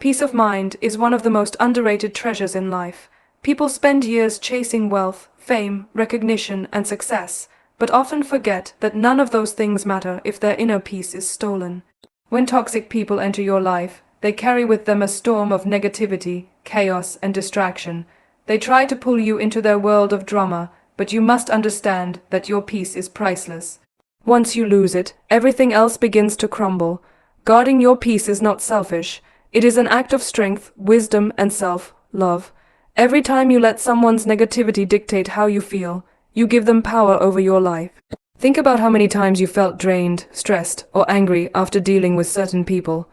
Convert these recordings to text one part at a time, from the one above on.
Peace of mind is one of the most underrated treasures in life. People spend years chasing wealth, fame, recognition, and success, but often forget that none of those things matter if their inner peace is stolen. When toxic people enter your life, they carry with them a storm of negativity, chaos, and distraction. They try to pull you into their world of drama, but you must understand that your peace is priceless. Once you lose it, everything else begins to crumble. Guarding your peace is not selfish. It is an act of strength, wisdom, and self-love. Every time you let someone's negativity dictate how you feel, you give them power over your life. Think about how many times you felt drained, stressed, or angry after dealing with certain people.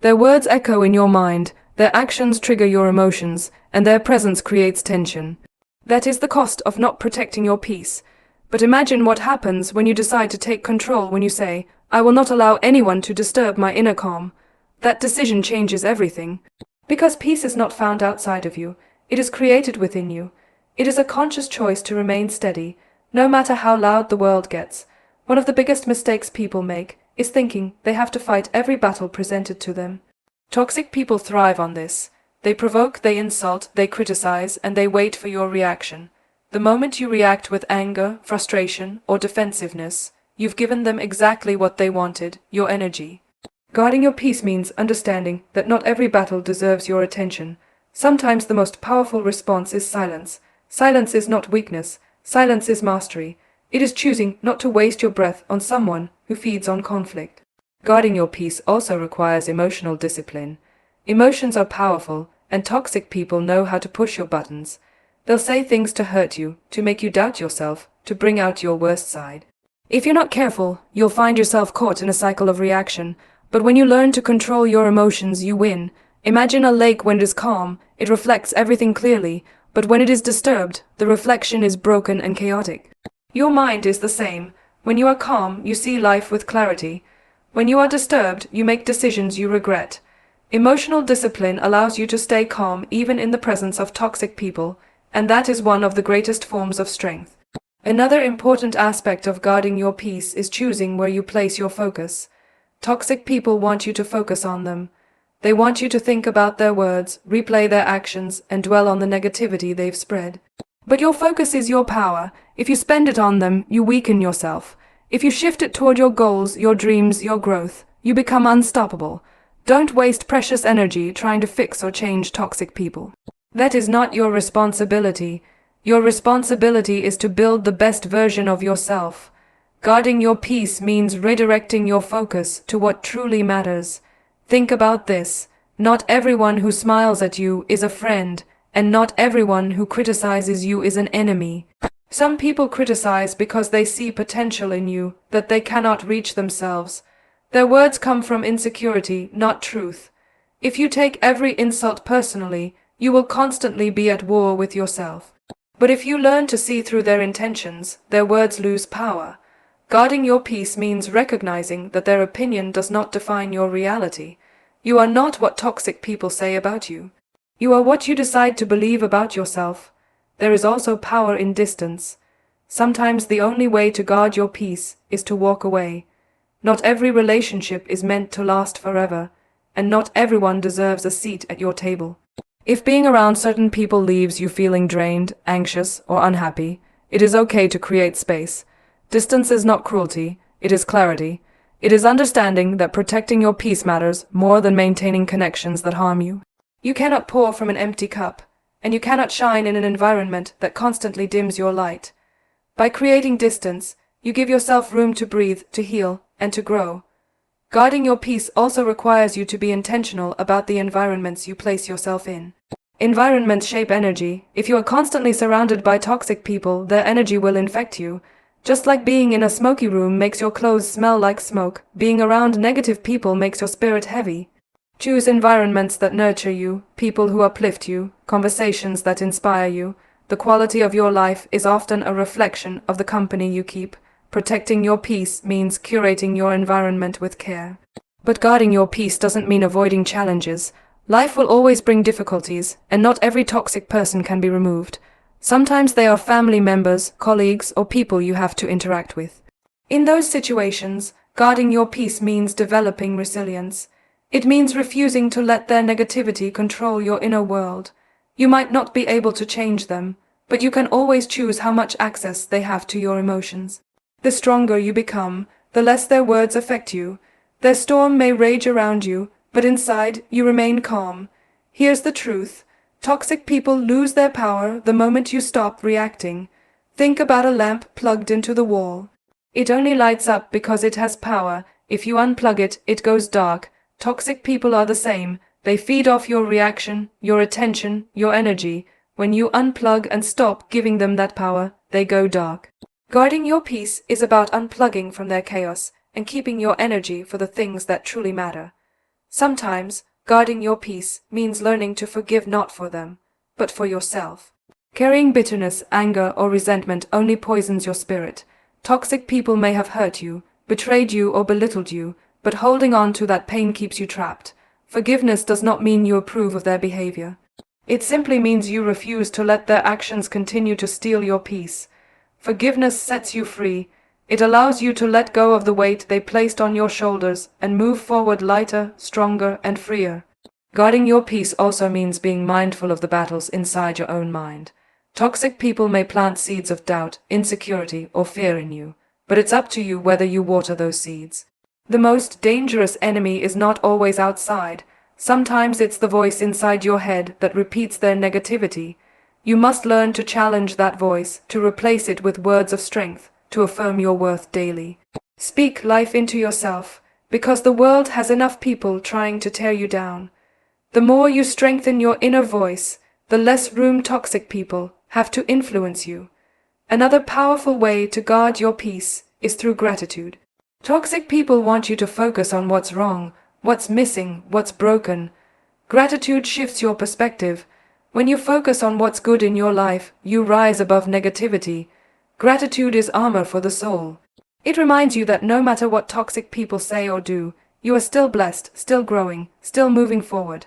Their words echo in your mind, their actions trigger your emotions, and their presence creates tension. That is the cost of not protecting your peace. But imagine what happens when you decide to take control, when you say, "I will not allow anyone to disturb my inner calm." That decision changes everything. Because peace is not found outside of you, it is created within you. It is a conscious choice to remain steady, no matter how loud the world gets. One of the biggest mistakes people make is thinking they have to fight every battle presented to them. Toxic people thrive on this. They provoke, they insult, they criticize, and they wait for your reaction. The moment you react with anger, frustration, or defensiveness, you've given them exactly what they wanted, your energy. Guarding your peace means understanding that not every battle deserves your attention. Sometimes the most powerful response is silence. Silence is not weakness. Silence is mastery. It is choosing not to waste your breath on someone who feeds on conflict. Guarding your peace also requires emotional discipline. Emotions are powerful, and toxic people know how to push your buttons. They'll say things to hurt you, to make you doubt yourself, to bring out your worst side. If you're not careful, you'll find yourself caught in a cycle of reaction. But when you learn to control your emotions, you win. Imagine a lake when it is calm, it reflects everything clearly, but when it is disturbed, the reflection is broken and chaotic. Your mind is the same. When you are calm, you see life with clarity. When you are disturbed, you make decisions you regret. Emotional discipline allows you to stay calm even in the presence of toxic people, and that is one of the greatest forms of strength. Another important aspect of guarding your peace is choosing where you place your focus. Toxic people want you to focus on them. They want you to think about their words, replay their actions, and dwell on the negativity they've spread. But your focus is your power. If you spend it on them, you weaken yourself. If you shift it toward your goals, your dreams, your growth, you become unstoppable. Don't waste precious energy trying to fix or change toxic people. That is not your responsibility. Your responsibility is to build the best version of yourself. Guarding your peace means redirecting your focus to what truly matters. Think about this. Not everyone who smiles at you is a friend, and not everyone who criticizes you is an enemy. Some people criticize because they see potential in you that they cannot reach themselves. Their words come from insecurity, not truth. If you take every insult personally, you will constantly be at war with yourself. But if you learn to see through their intentions, their words lose power. Guarding your peace means recognizing that their opinion does not define your reality. You are not what toxic people say about you. You are what you decide to believe about yourself. There is also power in distance. Sometimes the only way to guard your peace is to walk away. Not every relationship is meant to last forever, and not everyone deserves a seat at your table. If being around certain people leaves you feeling drained, anxious, or unhappy, it is okay to create space. Distance is not cruelty, it is clarity. It is understanding that protecting your peace matters more than maintaining connections that harm you. You cannot pour from an empty cup, and you cannot shine in an environment that constantly dims your light. By creating distance, you give yourself room to breathe, to heal, and to grow. Guarding your peace also requires you to be intentional about the environments you place yourself in. Environments shape energy. If you are constantly surrounded by toxic people, their energy will infect you. Just like being in a smoky room makes your clothes smell like smoke, being around negative people makes your spirit heavy. Choose environments that nurture you, people who uplift you, conversations that inspire you. The quality of your life is often a reflection of the company you keep. Protecting your peace means curating your environment with care. But guarding your peace doesn't mean avoiding challenges. Life will always bring difficulties, and not every toxic person can be removed. Sometimes they are family members, colleagues, or people you have to interact with. In those situations, guarding your peace means developing resilience. It means refusing to let their negativity control your inner world. You might not be able to change them, but you can always choose how much access they have to your emotions. The stronger you become, the less their words affect you. Their storm may rage around you, but inside you remain calm. Here's the truth. Toxic people lose their power the moment you stop reacting. Think about a lamp plugged into the wall. It only lights up because it has power. If you unplug it, it goes dark. Toxic people are the same. They feed off your reaction, your attention, your energy. When you unplug and stop giving them that power, they go dark. Guarding your peace is about unplugging from their chaos and keeping your energy for the things that truly matter. Sometimes, guarding your peace means learning to forgive not for them, but for yourself. Carrying bitterness, anger, or resentment only poisons your spirit. Toxic people may have hurt you, betrayed you, or belittled you, but holding on to that pain keeps you trapped. Forgiveness does not mean you approve of their behavior. It simply means you refuse to let their actions continue to steal your peace. Forgiveness sets you free. It allows you to let go of the weight they placed on your shoulders and move forward lighter, stronger, and freer. Guarding your peace also means being mindful of the battles inside your own mind. Toxic people may plant seeds of doubt, insecurity, or fear in you, but it's up to you whether you water those seeds. The most dangerous enemy is not always outside. Sometimes it's the voice inside your head that repeats their negativity. You must learn to challenge that voice, to replace it with words of strength, to affirm your worth daily. Speak life into yourself, because the world has enough people trying to tear you down. The more you strengthen your inner voice, the less room toxic people have to influence you. Another powerful way to guard your peace is through gratitude. Toxic people want you to focus on what's wrong, what's missing, what's broken. Gratitude shifts your perspective. When you focus on what's good in your life, you rise above negativity. Gratitude is armor for the soul. It reminds you that no matter what toxic people say or do, you are still blessed, still growing, still moving forward.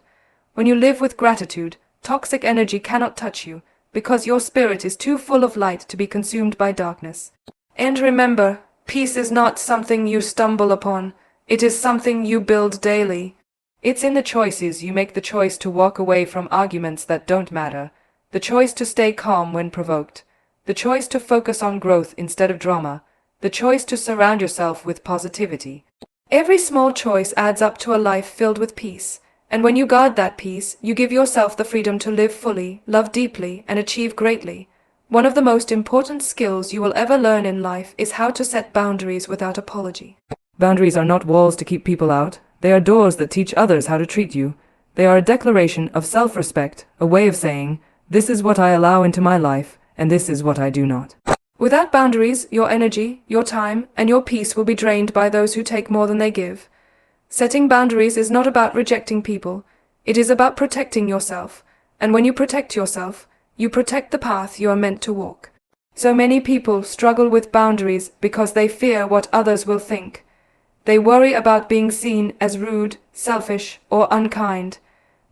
When you live with gratitude, toxic energy cannot touch you, because your spirit is too full of light to be consumed by darkness. And remember, peace is not something you stumble upon, it is something you build daily. It's in the choices you make, the choice to walk away from arguments that don't matter, the choice to stay calm when provoked, the choice to focus on growth instead of drama, the choice to surround yourself with positivity. Every small choice adds up to a life filled with peace, and when you guard that peace, you give yourself the freedom to live fully, love deeply, and achieve greatly. One of the most important skills you will ever learn in life is how to set boundaries without apology. Boundaries are not walls to keep people out. They are doors that teach others how to treat you. They are a declaration of self-respect, a way of saying, this is what I allow into my life, and this is what I do not. Without boundaries, your energy, your time, and your peace will be drained by those who take more than they give. Setting boundaries is not about rejecting people. It is about protecting yourself. And when you protect yourself, you protect the path you are meant to walk. So many people struggle with boundaries because they fear what others will think. They worry about being seen as rude, selfish, or unkind.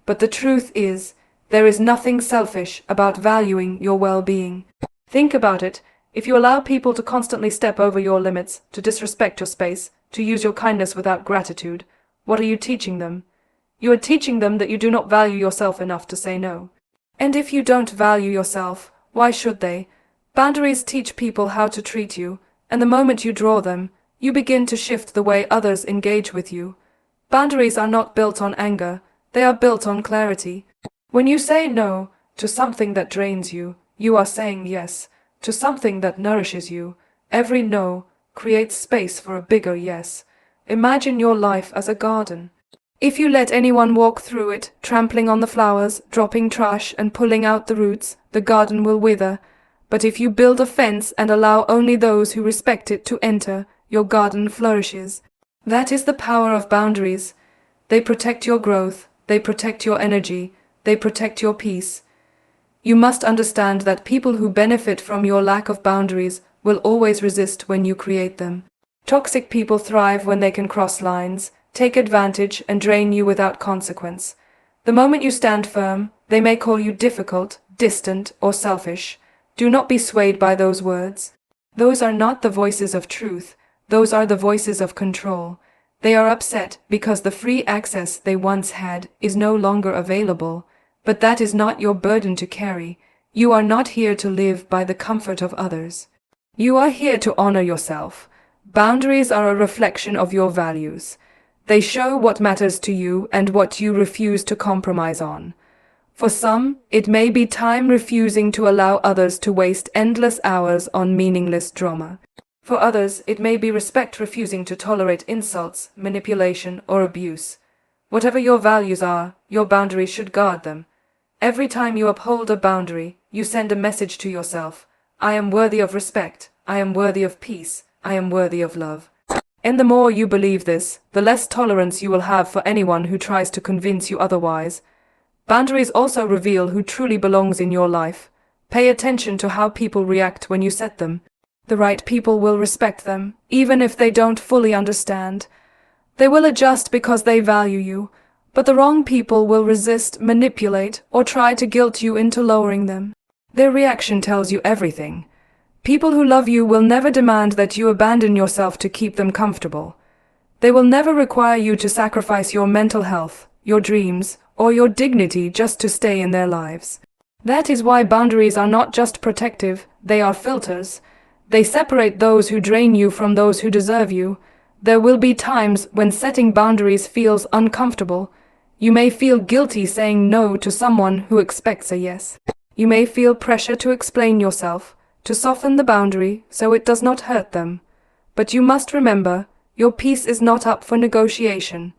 But the truth is, there is nothing selfish about valuing your well-being. Think about it. If you allow people to constantly step over your limits, to disrespect your space, to use your kindness without gratitude, what are you teaching them? You are teaching them that you do not value yourself enough to say no. And if you don't value yourself, why should they? Boundaries teach people how to treat you, and the moment you draw them, you begin to shift the way others engage with you. Boundaries are not built on anger, they are built on clarity. When you say no to something that drains you, you are saying yes to something that nourishes you. Every no creates space for a bigger yes. Imagine your life as a garden. If you let anyone walk through it, trampling on the flowers, dropping trash, and pulling out the roots, the garden will wither. But if you build a fence and allow only those who respect it to enter, your garden flourishes. That is the power of boundaries. They protect your growth, they protect your energy, they protect your peace. You must understand that people who benefit from your lack of boundaries will always resist when you create them. Toxic people thrive when they can cross lines, take advantage, and drain you without consequence. The moment you stand firm, they may call you difficult, distant, or selfish. Do not be swayed by those words. Those are not the voices of truth. Those are the voices of control. They are upset because the free access they once had is no longer available, but that is not your burden to carry. You are not here to live by the comfort of others. You are here to honor yourself. Boundaries are a reflection of your values. They show what matters to you and what you refuse to compromise on. For some, it may be time refusing to allow others to waste endless hours on meaningless drama. For others, it may be respect refusing to tolerate insults, manipulation, or abuse. Whatever your values are, your boundaries should guard them. Every time you uphold a boundary, you send a message to yourself. I am worthy of respect. I am worthy of peace. I am worthy of love. And the more you believe this, the less tolerance you will have for anyone who tries to convince you otherwise. Boundaries also reveal who truly belongs in your life. Pay attention to how people react when you set them. The right people will respect them, even if they don't fully understand. They will adjust because they value you, but the wrong people will resist, manipulate, or try to guilt you into lowering them. Their reaction tells you everything. People who love you will never demand that you abandon yourself to keep them comfortable. They will never require you to sacrifice your mental health, your dreams, or your dignity just to stay in their lives. That is why boundaries are not just protective, they are filters. They separate those who drain you from those who deserve you. There will be times when setting boundaries feels uncomfortable. You may feel guilty saying no to someone who expects a yes. You may feel pressure to explain yourself, to soften the boundary so it does not hurt them. But you must remember, your peace is not up for negotiation.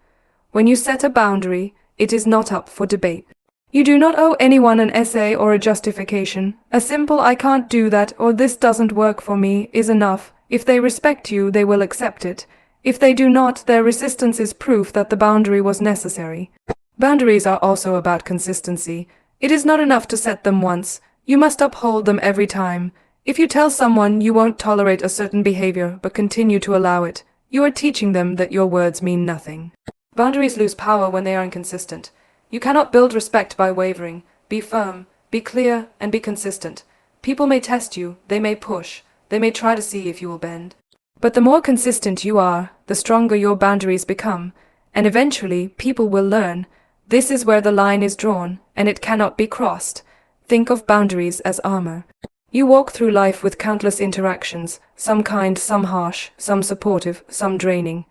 When you set a boundary, it is not up for debate. You do not owe anyone an essay or a justification. A simple "I can't do that" or "this doesn't work for me" is enough. If they respect you, they will accept it. If they do not, their resistance is proof that the boundary was necessary. Boundaries are also about consistency. It is not enough to set them once. You must uphold them every time. If you tell someone you won't tolerate a certain behavior but continue to allow it, you are teaching them that your words mean nothing. Boundaries lose power when they are inconsistent. You cannot build respect by wavering. Be firm, be clear, and be consistent. People may test you, they may push, they may try to see if you will bend. But the more consistent you are, the stronger your boundaries become, and eventually people will learn. This is where the line is drawn, and it cannot be crossed. Think of boundaries as armor. You walk through life with countless interactions, some kind, some harsh, some supportive, some draining.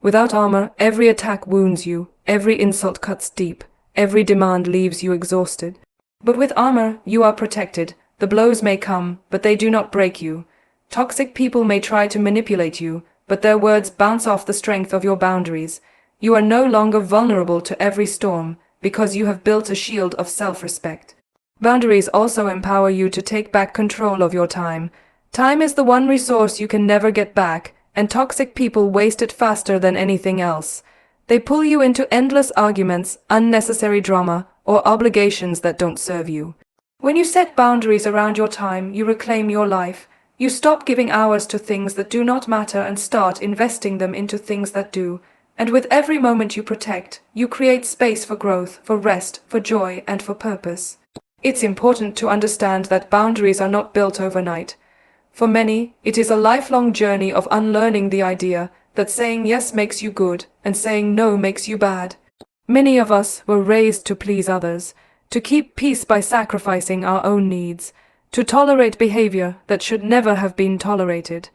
Without armor, every attack wounds you, every insult cuts deep. Every demand leaves you exhausted. But with armor, you are protected. The blows may come, but they do not break you. Toxic people may try to manipulate you, but their words bounce off the strength of your boundaries. You are no longer vulnerable to every storm, because you have built a shield of self-respect. Boundaries also empower you to take back control of your time. Time is the one resource you can never get back, and toxic people waste it faster than anything else. They pull you into endless arguments, unnecessary drama, or obligations that don't serve you. When you set boundaries around your time, you reclaim your life. You stop giving hours to things that do not matter and start investing them into things that do. And with every moment you protect, you create space for growth, for rest, for joy, and for purpose. It's important to understand that boundaries are not built overnight. For many, it is a lifelong journey of unlearning the idea that saying yes makes you good and saying no makes you bad. Many of us were raised to please others, to keep peace by sacrificing our own needs, to tolerate behavior that should never have been tolerated.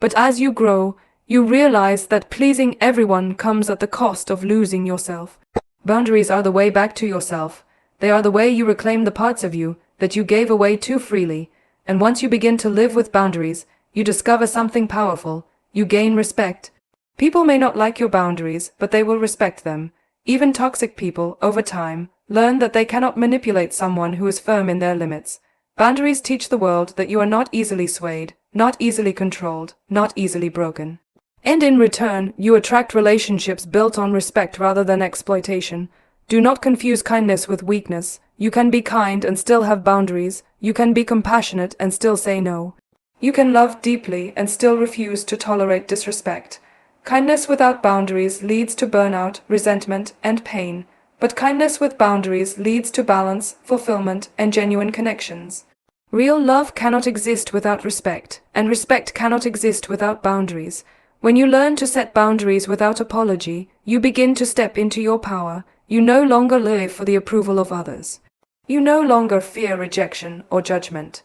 But as you grow, you realize that pleasing everyone comes at the cost of losing yourself. Boundaries are the way back to yourself. They are the way you reclaim the parts of you that you gave away too freely. And once you begin to live with boundaries, you discover something powerful. You gain respect. People may not like your boundaries, but they will respect them. Even toxic people, over time, learn that they cannot manipulate someone who is firm in their limits. Boundaries teach the world that you are not easily swayed, not easily controlled, not easily broken. And in return, you attract relationships built on respect rather than exploitation. Do not confuse kindness with weakness. You can be kind and still have boundaries. You can be compassionate and still say no. You can love deeply and still refuse to tolerate disrespect. Kindness without boundaries leads to burnout, resentment, and pain, but kindness with boundaries leads to balance, fulfillment, and genuine connections. Real love cannot exist without respect, and respect cannot exist without boundaries. When you learn to set boundaries without apology, you begin to step into your power. You no longer live for the approval of others. You no longer fear rejection or judgment.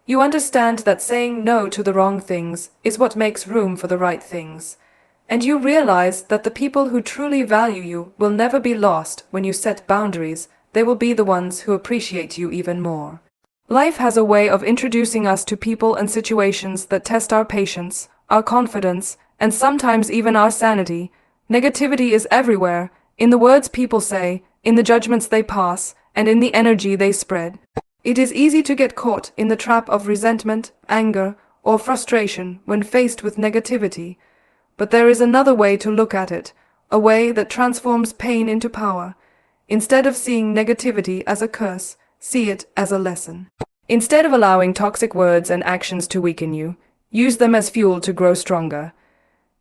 You understand that saying no to the wrong things is what makes room for the right things. And you realize that the people who truly value you will never be lost when you set boundaries. They will be the ones who appreciate you even more. Life has a way of introducing us to people and situations that test our patience, our confidence, and sometimes even our sanity. Negativity is everywhere, in the words people say, in the judgments they pass, and in the energy they spread. It is easy to get caught in the trap of resentment, anger, or frustration when faced with negativity. But there is another way to look at it, a way that transforms pain into power. Instead of seeing negativity as a curse, see it as a lesson. Instead of allowing toxic words and actions to weaken you, use them as fuel to grow stronger.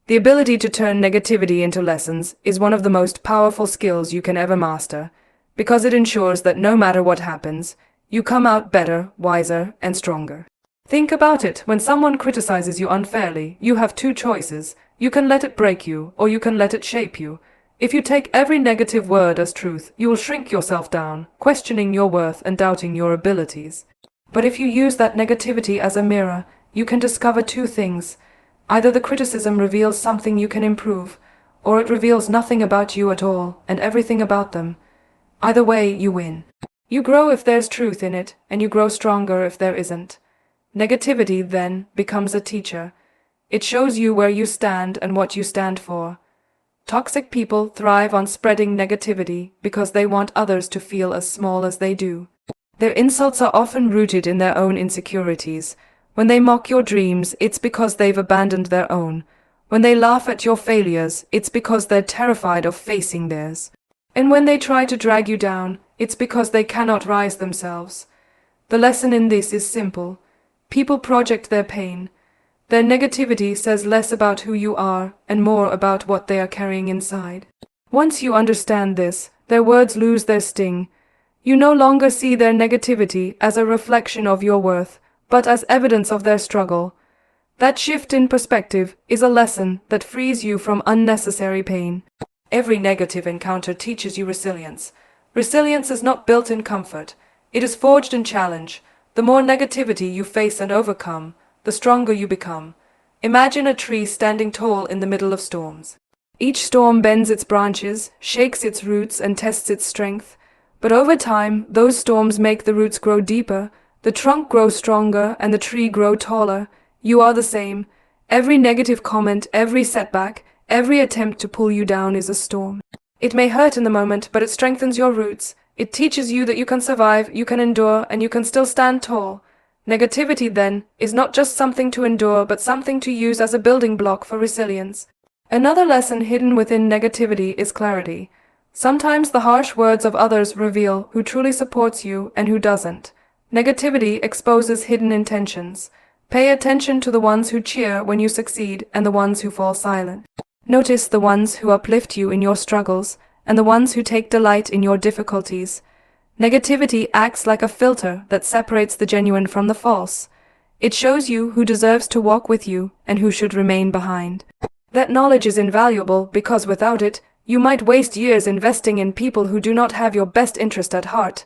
The ability to turn negativity into lessons is one of the most powerful skills you can ever master, because it ensures that no matter what happens, you come out better, wiser, and stronger. Think about it. When someone criticizes you unfairly, you have two choices. You can let it break you, or you can let it shape you. If you take every negative word as truth, you will shrink yourself down, questioning your worth and doubting your abilities. But if you use that negativity as a mirror, you can discover two things. Either the criticism reveals something you can improve, or it reveals nothing about you at all and everything about them. Either way, you win. You grow if there's truth in it, and you grow stronger if there isn't. Negativity, then, becomes a teacher. It shows you where you stand and what you stand for. Toxic people thrive on spreading negativity because they want others to feel as small as they do. Their insults are often rooted in their own insecurities. When they mock your dreams, it's because they've abandoned their own. When they laugh at your failures, it's because they're terrified of facing theirs. And when they try to drag you down, it's because they cannot rise themselves. The lesson in this is simple. People project their pain. Their negativity says less about who you are and more about what they are carrying inside. Once you understand this, their words lose their sting. You no longer see their negativity as a reflection of your worth, but as evidence of their struggle. That shift in perspective is a lesson that frees you from unnecessary pain. Every negative encounter teaches you resilience. Resilience is not built in comfort. It is forged in challenge. The more negativity you face and overcome, the stronger you become. Imagine a tree standing tall in the middle of storms. Each storm bends its branches, shakes its roots, and tests its strength. But over time, those storms make the roots grow deeper, the trunk grow stronger, and the tree grow taller. You are the same. Every negative comment, every setback, every attempt to pull you down is a storm. It may hurt in the moment, but it strengthens your roots. It teaches you that you can survive, you can endure, and you can still stand tall. Negativity, then, is not just something to endure, but something to use as a building block for resilience. Another lesson hidden within negativity is clarity. Sometimes the harsh words of others reveal who truly supports you and who doesn't. Negativity exposes hidden intentions. Pay attention to the ones who cheer when you succeed and the ones who fall silent. Notice the ones who uplift you in your struggles and the ones who take delight in your difficulties. Negativity acts like a filter that separates the genuine from the false. It shows you who deserves to walk with you and who should remain behind. That knowledge is invaluable because without it, you might waste years investing in people who do not have your best interest at heart.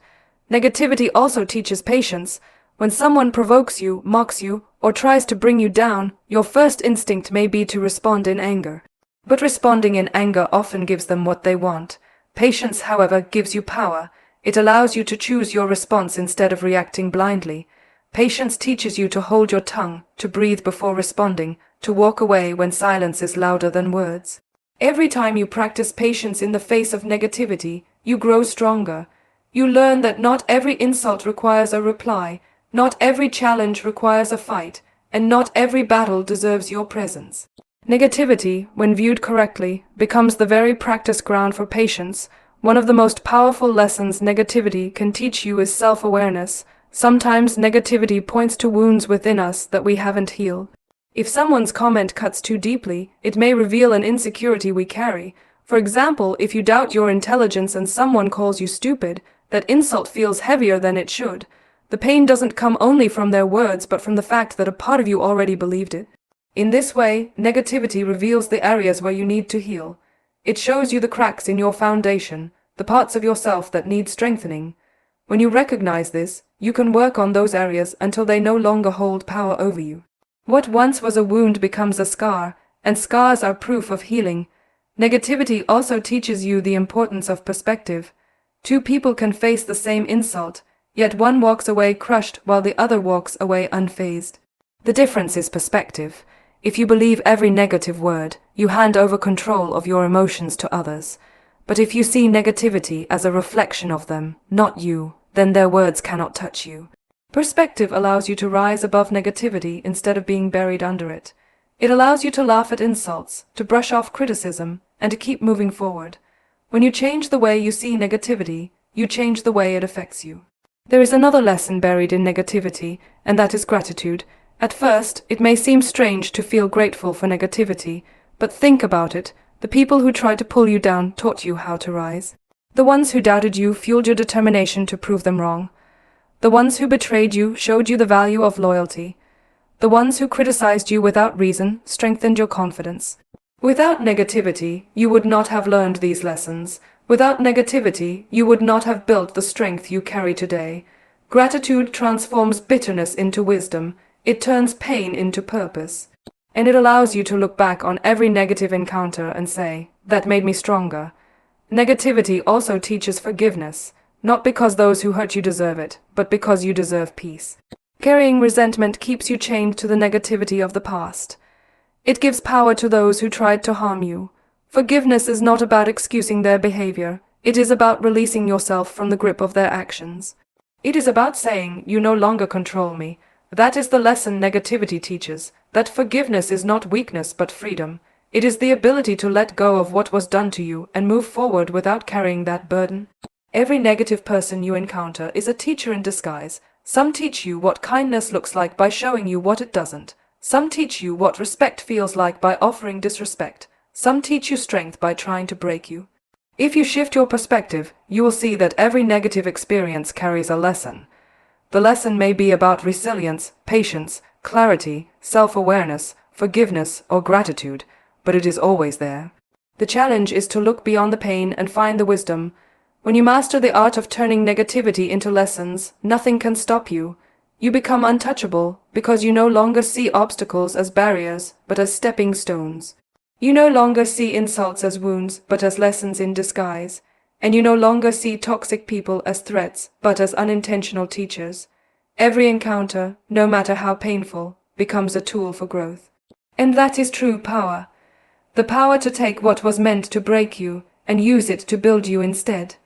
Negativity also teaches patience. When someone provokes you, mocks you, or tries to bring you down, your first instinct may be to respond in anger. But responding in anger often gives them what they want. Patience, however, gives you power. It allows you to choose your response instead of reacting blindly. Patience teaches you to hold your tongue, to breathe before responding, to walk away when silence is louder than words. Every time you practice patience in the face of negativity, you grow stronger. You learn that not every insult requires a reply, not every challenge requires a fight, and not every battle deserves your presence. Negativity, when viewed correctly, becomes the very practice ground for patience. One of the most powerful lessons negativity can teach you is self-awareness. Sometimes negativity points to wounds within us that we haven't healed. If someone's comment cuts too deeply, it may reveal an insecurity we carry. For example, if you doubt your intelligence and someone calls you stupid, that insult feels heavier than it should. The pain doesn't come only from their words, but from the fact that a part of you already believed it. In this way, negativity reveals the areas where you need to heal. It shows you the cracks in your foundation, the parts of yourself that need strengthening. When you recognize this, you can work on those areas until they no longer hold power over you. What once was a wound becomes a scar, and scars are proof of healing. Negativity also teaches you the importance of perspective. Two people can face the same insult, yet one walks away crushed while the other walks away unfazed. The difference is perspective. If you believe every negative word, you hand over control of your emotions to others. But if you see negativity as a reflection of them, not you, then their words cannot touch you. Perspective allows you to rise above negativity instead of being buried under it. It allows you to laugh at insults, to brush off criticism, and to keep moving forward. When you change the way you see negativity, you change the way it affects you. There is another lesson buried in negativity, and that is gratitude. At first, it may seem strange to feel grateful for negativity, but think about it. The people who tried to pull you down taught you how to rise. The ones who doubted you fueled your determination to prove them wrong. The ones who betrayed you showed you the value of loyalty. The ones who criticized you without reason strengthened your confidence. Without negativity, you would not have learned these lessons. Without negativity, you would not have built the strength you carry today. Gratitude transforms bitterness into wisdom. It turns pain into purpose. And it allows you to look back on every negative encounter and say, "That made me stronger." Negativity also teaches forgiveness, not because those who hurt you deserve it, but because you deserve peace. Carrying resentment keeps you chained to the negativity of the past. It gives power to those who tried to harm you. Forgiveness is not about excusing their behavior. It is about releasing yourself from the grip of their actions. It is about saying, "You no longer control me." That is the lesson negativity teaches, that forgiveness is not weakness but freedom. It is the ability to let go of what was done to you and move forward without carrying that burden. Every negative person you encounter is a teacher in disguise. Some teach you what kindness looks like by showing you what it doesn't. Some teach you what respect feels like by offering disrespect. Some teach you strength by trying to break you. If you shift your perspective, you will see that every negative experience carries a lesson. The lesson may be about resilience, patience, clarity, self-awareness, forgiveness, or gratitude, but it is always there. The challenge is to look beyond the pain and find the wisdom. When you master the art of turning negativity into lessons, nothing can stop you. You become untouchable because you no longer see obstacles as barriers, but as stepping stones. You no longer see insults as wounds, but as lessons in disguise. And you no longer see toxic people as threats, but as unintentional teachers. Every encounter, no matter how painful, becomes a tool for growth. And that is true power. The power to take what was meant to break you and use it to build you instead.